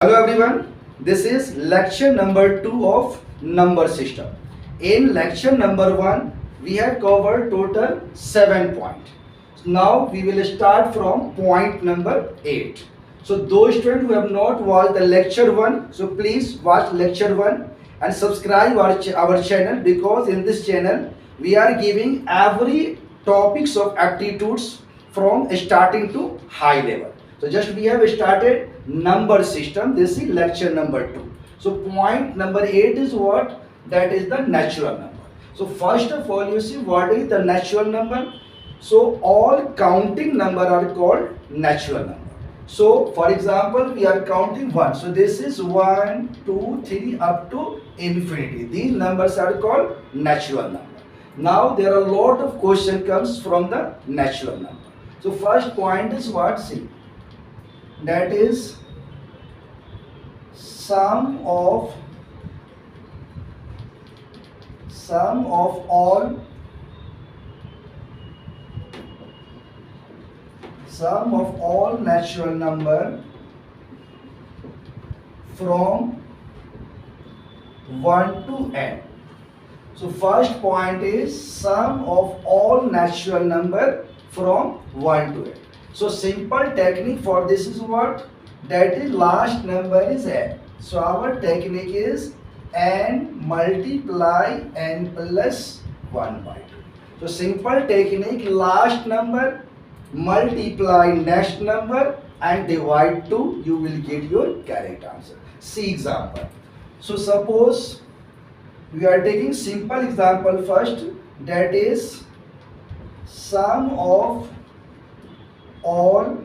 Hello everyone, this is lecture number 2 of number system. In lecture number 1, we have covered total 7 points. Now we will start from point number 8. So those students who have not watched the lecture 1, so please watch lecture 1 and subscribe our channel, because in this channel we are giving every topics of aptitudes from starting to high level. So just we have started number system. This is lecture number 2. So point number 8 is what? That is the natural number. So first of all, you see what is the natural number? So all counting number are called natural number. So for example, we are counting 1. So this is 1, 2, 3 up to infinity. These numbers are called natural number. Now there are a lot of question comes from the natural number. So first point is what? See, that is sum of all natural number from 1 to n. So first point is sum of all natural number from 1 to n. So simple technique for this is what? That is last number is n. So our technique is n multiply n plus 1 by 2. So simple technique, last number multiply next number and divide 2, you will get your correct answer. See example. So suppose we are taking simple example first, that is sum of all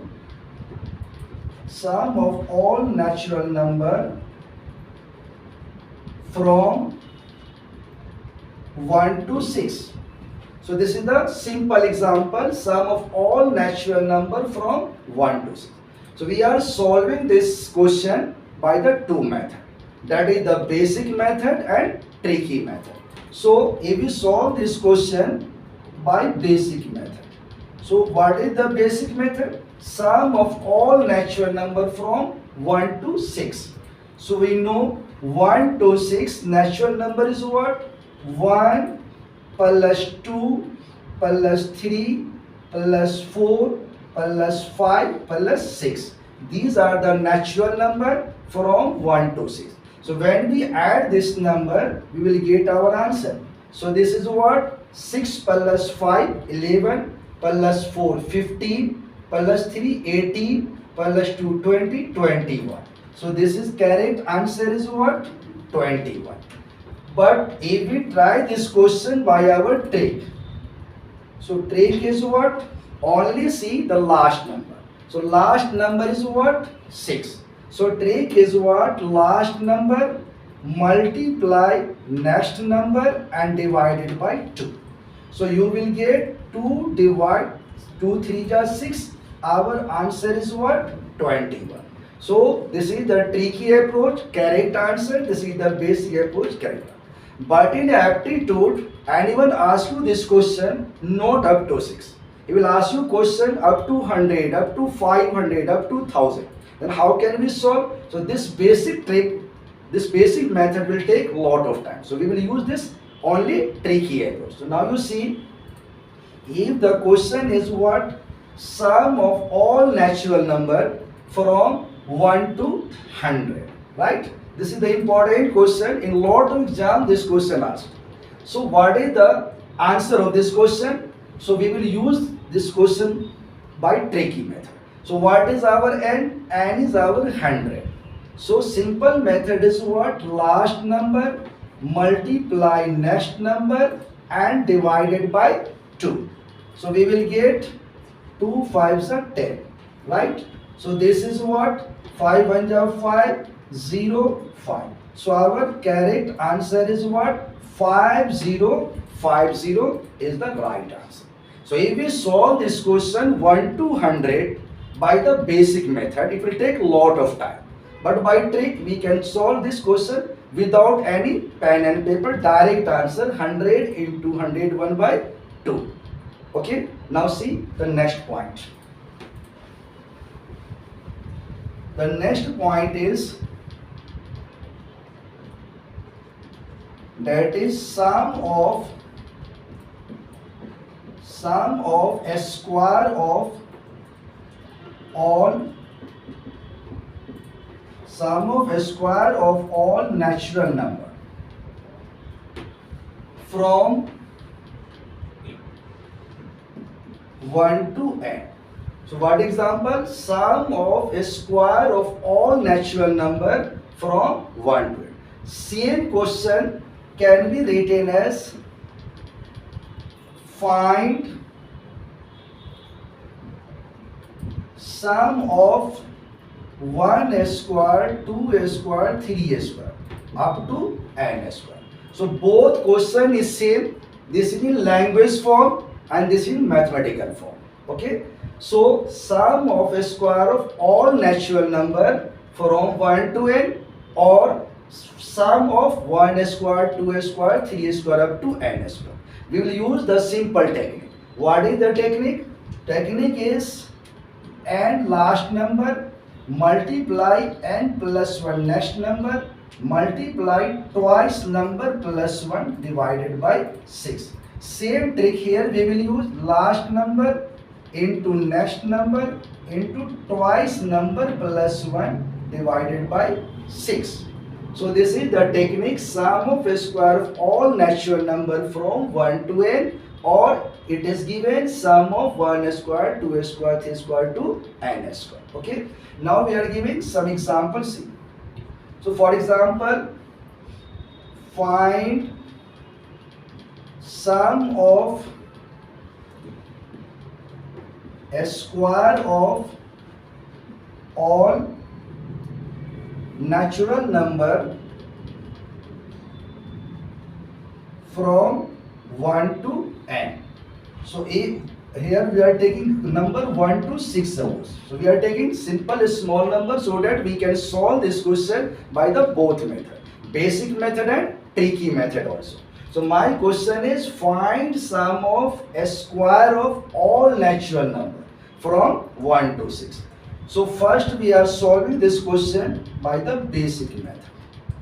natural number from 1 to 6. So this is the simple example, sum of all natural number from 1 to 6. So we are solving this question by the two method, that is the basic method and tricky method. So if we solve this question by basic method, so what is the basic method? Sum of all natural number from 1 to 6. So we know 1 to 6 natural number is what? 1 plus 2 plus 3 plus 4 plus 5 plus 6. These are the natural number from 1 to 6. So when we add this number, we will get our answer. So this is what? 6 plus 5, 11, plus 4, 15, plus 3, 18, plus 2, 20, 21. So this is correct answer is what? 21. But if we try this question by our trick, so trick is what? Only see the last number. So last number is what? 6. So trick is what? Last number multiply next number and divided by 2. So you will get 2 divide 2 3 is 6. Our answer is what? 21. So this is the tricky approach, correct answer. This is the basic approach, correct. But in aptitude, anyone ask you this question, not up to 6. He will ask you question up to 100, up to 500, up to 1000. Then how can we solve? So this basic trick, this basic method will take a lot of time. So we will use this only tricky approach. So now you see, if the question is what? Sum of all natural number from 1 to 100, right? This is the important question. In lot of exam, this question asked. So what is the answer of this question? So we will use this question by tricky method. So what is our n? N is our 100. So simple method is what? Last number multiply next number and divided by 2. So we will get 2 5s are 10, right? So this is what? 5 1s are 5, 0, 5. So our correct answer is what? 5050 is the right answer. So if we solve this question 1 to 100 by the basic method, it will take a lot of time. But by trick, we can solve this question without any pen and paper. Direct answer 100 into 101 by 2. Okay, now see the next point. The next point is that is sum of a square of all natural number from 1 to n. So what example? Sum of a square of all natural number from 1 to n. Same question can be written as find sum of 1 square, 2 square, 3 square up to n square. So both question is same. This is in language form and this in mathematical form. Okay. So sum of a square of all natural number from 1 to n, or sum of 1 square, 2 square, 3 square up to n square. We will use the simple technique. What is the technique? Technique is n last number multiply n plus 1 next number multiply twice number plus 1 divided by 6. Same trick here, we will use last number into next number into twice number plus 1 divided by 6. So this is the technique, sum of a square of all natural number from 1 to n, or it is given sum of 1 square, 2 square, 3 square to n square. Okay. Now we are giving some examples. So for example, find sum of a square of all natural number from 1 to n. So here we are taking number 1 to 6 hours. So we are taking simple small number so that we can solve this question by the both method, basic method and tricky method also. So my question is find sum of a square of all natural number from 1 to 6. So first we are solving this question by the basic method.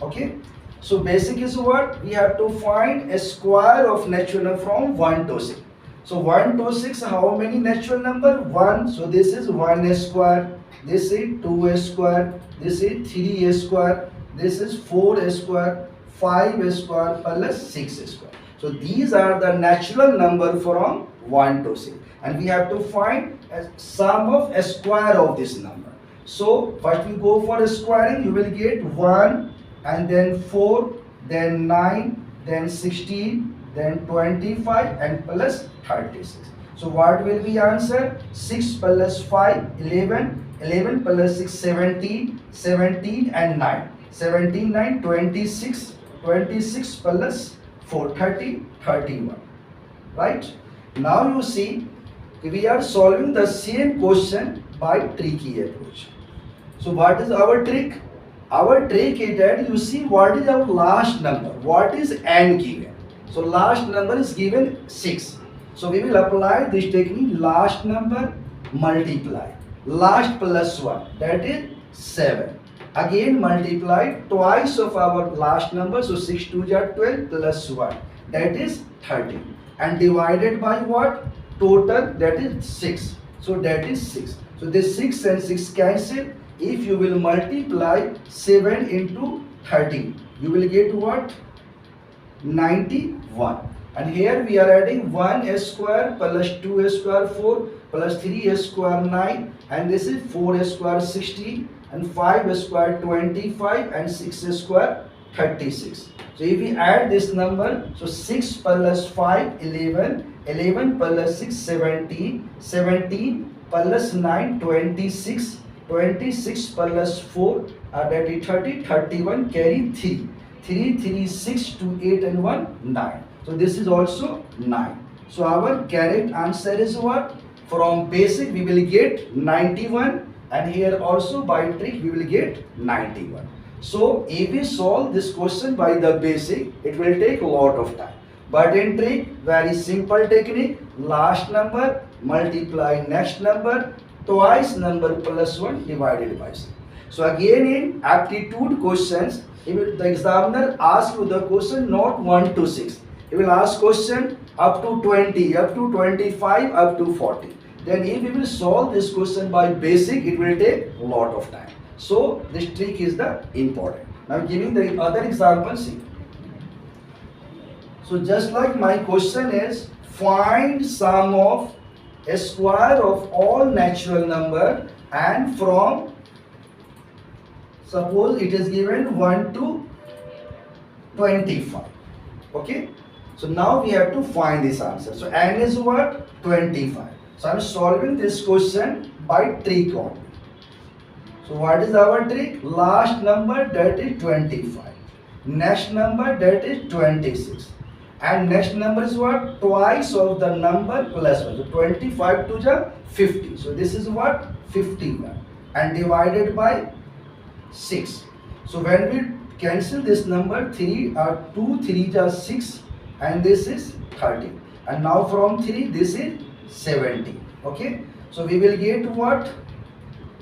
Okay. So basic is what? We have to find a square of natural number from 1 to 6. So 1 to 6, how many natural number? 1. So this is 1 square, this is 2 square, this is 3 square, this is 4 square, 5 square plus 6 square. So these are the natural number from 1 to 6. And we have to find a sum of a square of this number. So first we go for a squaring, you will get 1 and then 4, then 9, then 16, then 25 and plus 36. So what will be answer? 6 plus 5, 11, 11 plus 6, 17, 17 and 9, 17, 9, 26, 26 plus 4, 30, 31. Right? Now you see, we are solving the same question by tricky approach. So what is our trick? Our trick is that you see what is our last number, what is n given. So last number is given 6. So we will apply this technique, last number multiply, last plus 1, that is 7. Again multiply twice of our last number, so 6 2 are 12 plus 1, that is 30. And divided by what? Total, that is 6. So that is 6. So this 6 and 6 cancel. If you will multiply 7 into 13, you will get what? 91. And here we are adding 1 square plus 2 square 4 plus 3 square 9, and this is 4 square 16 and 5 square 25 and 6 square 36. So if we add this number, so 6 plus 5 11, 11 plus 6 17, 17 plus 9 26, 26 plus 4 that is 30, 31 carry 3, 3 3 6 2 8 and 1 9. So this is also 9. So our correct answer is what? From basic we will get 91, and here also by trick we will get 91. So if we solve this question by the basic, it will take a lot of time. But in trick, very simple technique, last number multiply next number twice number plus 1 divided by 6. So again in aptitude questions, the examiner asks you the question not 1 to 6. He will ask question up to 20, up to 25, up to 40. Then if we will solve this question by basic, it will take a lot of time. So this trick is the important. Now giving the other example, see. So just like my question is, find sum of a square of all natural number and from, suppose it is given 1 to 25. Okay. So now we have to find this answer. So n is what? 25. So I am solving this question by trick only. So what is our trick? Last number, that is 25. Next number, that is 26. And next number is what? Twice of the number plus 1. So 25 to the 50. So this is what? 51. And divided by 6. So when we cancel this number, 3 are 2, 3 are 6. And this is 30. And now from 3, this is 70. Okay. So we will get what?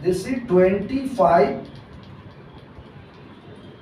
This is 25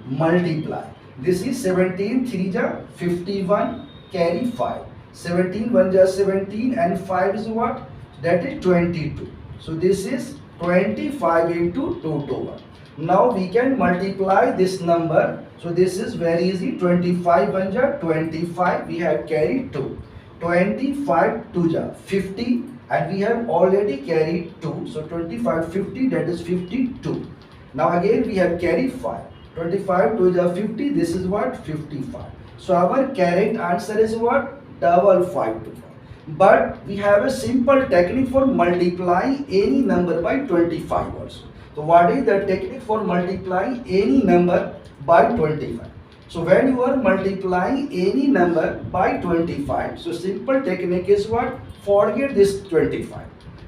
multiply. This is 17, 3 ja 51, carry 5. 17, 1 ja 17 and 5 is what? That is 22. So this is 25 into 2 to 1. Now we can multiply this number. So this is very easy. 25 1 ja 25. We have carried 2. 25 2 ja 50. And we have already carried 2. So 25 50, that is 52. Now again we have carried 5. 25 2 is 50. This is what? 55. So our correct answer is what? Double 5 to 5. But we have a simple technique for multiplying any number by 25 also. So what is the technique for multiplying any number by 25? So when you are multiplying any number by 25, so simple technique is what? Forget this 25.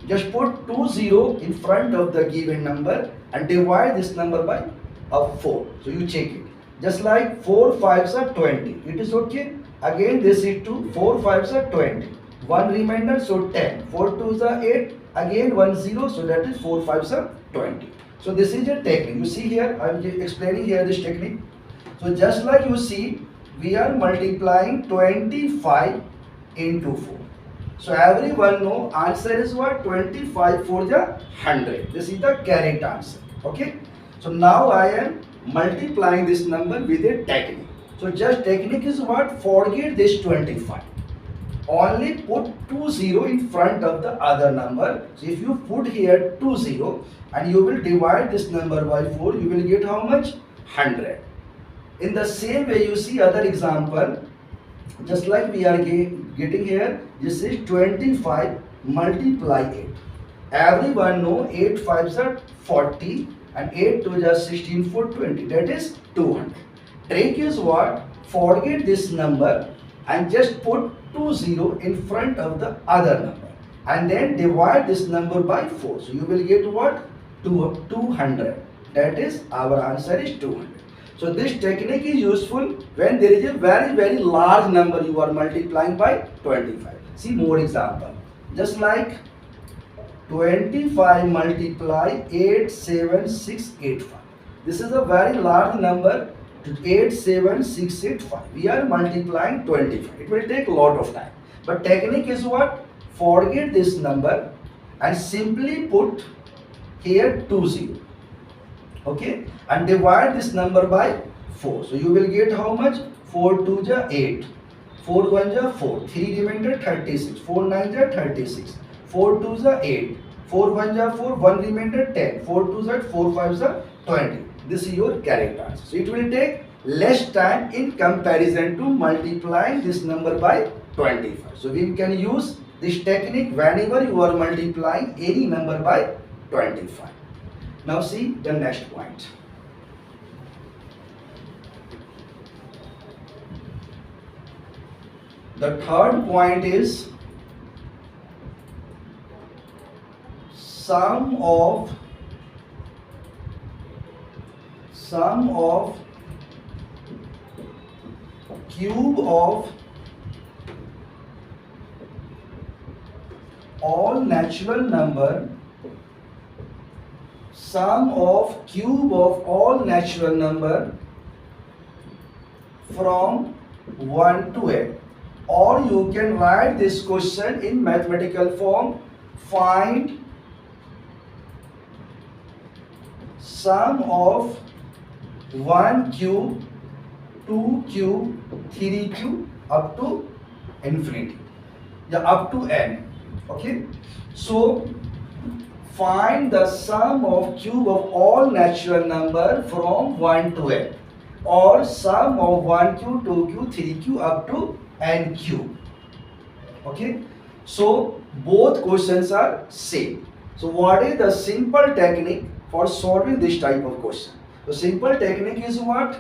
Just put 20 in front of the given number and divide this number by 4. So you check it. Just like 4 5s are 20. It is okay. Again this is 2. 4 5s are 20. 1 remainder, so 10. 4 2s are 8. Again 1 0. So that is 4 5s are 20. So this is a technique. You see here, I am explaining here this technique. So just like you see, we are multiplying 25 into 4. So everyone know answer is what? 25 for the 100. This is the correct answer. Okay. So now I am multiplying this number with a technique. So just technique is what? Forget this 25. Only put 20 in front of the other number. So if you put here 20 and you will divide this number by 4, you will get how much? 100. In the same way you see other example, just like we are getting here, this is 25 multiply 8. Everyone know 8 5s are 40 and 8 2s are 16 for 20. That is 200. Trick is what? Forget this number and just put 20 in front of the other number and then divide this number by 4. So you will get what? 200. That is our answer is 200. So this technique is useful when there is a very large number you are multiplying by 25. See more example. Just like 25 multiply 87685. This is a very large number to 87685. We are multiplying 25. It will take a lot of time. But technique is what? Forget this number and simply put here 20. Okay, and divide this number by 4. So you will get how much? 4 2 ja 8, 4 1 ja 4, 3 remainder 36, 4 9 ja 36, 4 2 ja 8, 4 1 ja 4, 1 remainder 10, 4 2 ja 4 5 ja 20. This is your correct answer. So it will take less time in comparison to multiplying this number by 25. So we can use this technique whenever you are multiplying any number by 25. Now see the next point. The third point is sum of cube of all natural number sum of cube of all natural number from 1 to n. Or you can write this question in mathematical form. Find sum of 1 cube, 2 cube, 3 cube up to infinity. Yeah, up to n. Okay. So find the sum of cube of all natural number from 1 to n, or sum of 1 cube, 2 cube, 3 cube up to n cube. Okay. So both questions are same. So what is the simple technique for solving this type of question? The simple technique is what?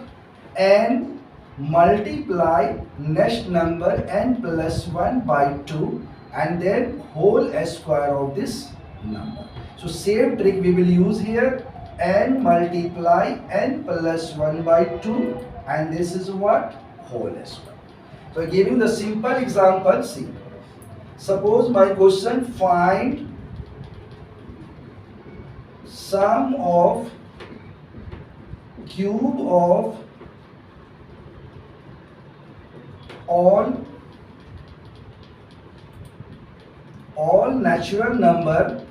N multiply next number n plus 1 by 2 and then whole square of this number. So same trick we will use here. N multiply n plus 1 by 2 and this is what? Whole square. So giving the simple example, see. Suppose my question, find sum of cube of all natural number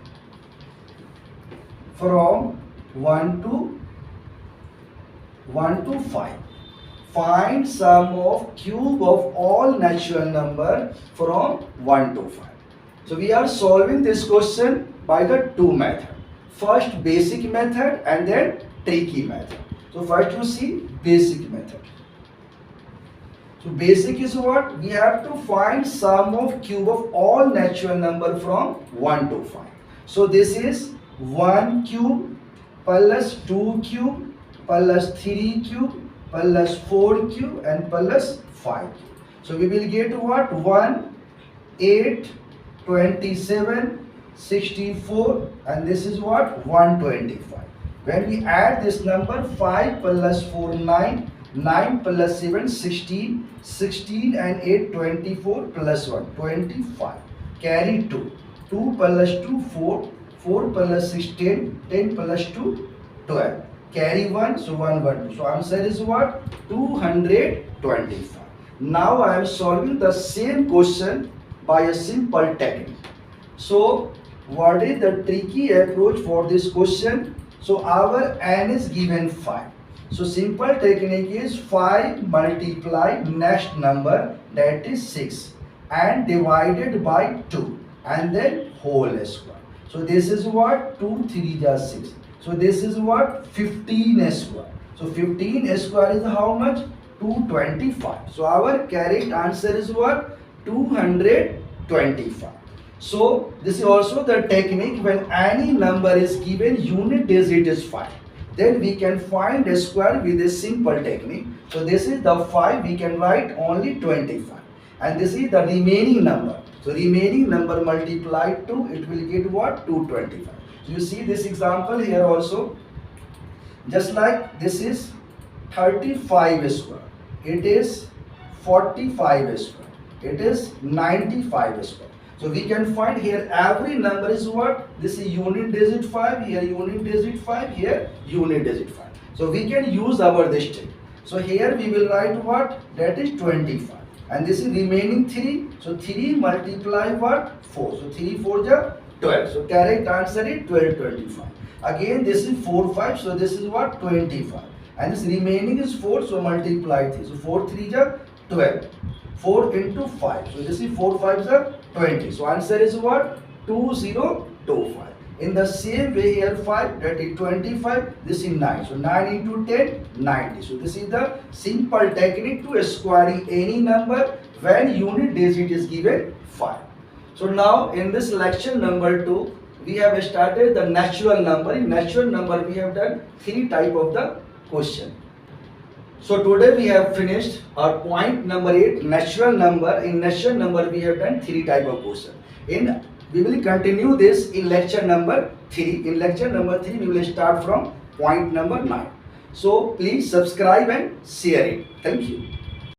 from 1 to 5. Find sum of cube of all natural number from 1 to 5. So we are solving this question by the two methods. First basic method and then tricky method. So first you see basic method. So basic is what? We have to find sum of cube of all natural number from 1 to 5. So this is 1 cube plus 2 cube plus 3 cube plus 4 cube and plus 5 cube. So we will get what? 1, 8, 27, 64 and this is what? 125. When we add this number, 5 plus 4, 9, 9 plus 7, 16, 16 and 8, 24 plus 1, 25. Carry 2, 2 plus 2, 4, 4 plus 6, 10, 10 plus 2, 12. Carry 1, so 1, 1, 2. So answer is what? 225. Now I am solving the same question by a simple technique. So what is the tricky approach for this question? So our n is given 5. So simple technique is 5 multiply next number, that is 6, and divided by 2 and then whole square. So this is what? 2 3 is 6. So this is what? 15 square. So 15 square is how much? 225. So our correct answer is what? 225. So this is also the technique. When any number is given, unit digit is 5. Then we can find a square with a simple technique. So this is the 5, we can write only 25. And this is the remaining number. So remaining number multiplied 2, it will get what? 225. So you see this example here also. Just like this is 35 square. It is 45 square. It is 95 square. So we can find here every number is what? This is unit digit 5, here unit digit 5, here unit digit 5. So we can use our this trick. So here we will write what? That is 25. And this is remaining 3. So 3 multiply what? 4. So 3 4 is 12. So correct answer is 1225. Again this is 4 5. So this is what? 25. And this remaining is 4. So multiply 3. So 4 3 is 12. 4 into 5. So this is 4 5 is 20. So answer is what? 2025. In the same way here 5, that is 25. This is 9. So 9 into 10, 90. So this is the simple technique to squaring any number when unit digit is given 5. So now in this lecture number 2, we have started the natural number. In natural number we have done 3 type of the question. So today we have finished our point number 8, natural number. In natural number we have done 3 type of question. We will continue this in lecture number 3. In lecture number 3 we will start from point number 9. So please subscribe and share it. Thank you.